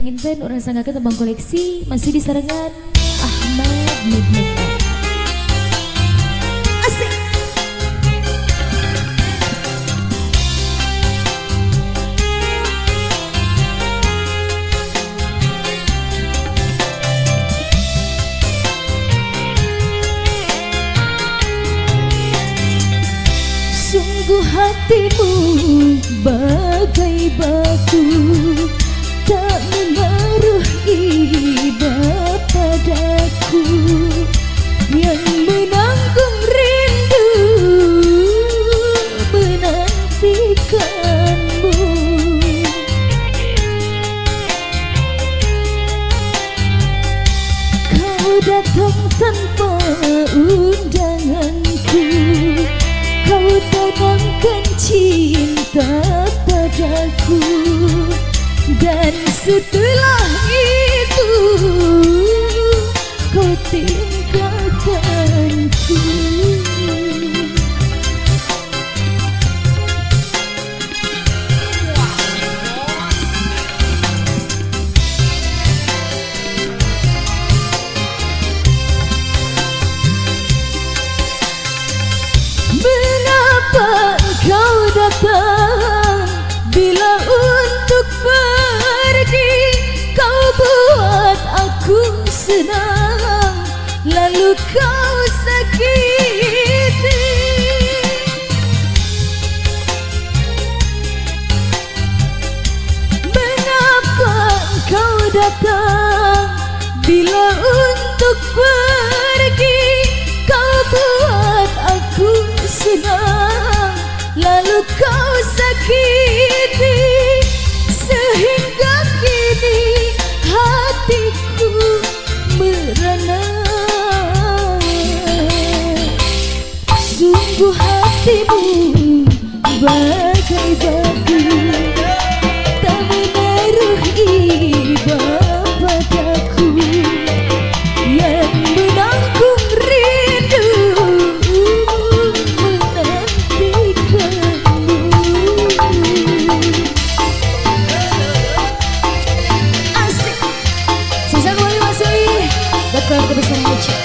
Nginten orang sanggakan tembang koleksi masih di sarangan Ahmad Midnight. Asik. Sungguh hatimu bagai batu, tak menaruh iba padaku, yang menanggung rindu menantikanmu. Kau datang tanpa undanganku, kau tanamkan cinta padaku, dan setelah itu kau tinggalkanku. Mengapa kau datang bila untuk pergi? Kau buat aku senang, lalu kau sakiti. Mengapa kau datang bila untuk pergi? Kau buat aku senang, lalu kau sakiti. Sehingga kini hatiku merana. Sungguh hatimu bagai batu, tak menaruh iba padaku, yang menanggung rindu menantikanmu. Asik. Sisa kembali masih Datang Untuk Pergi.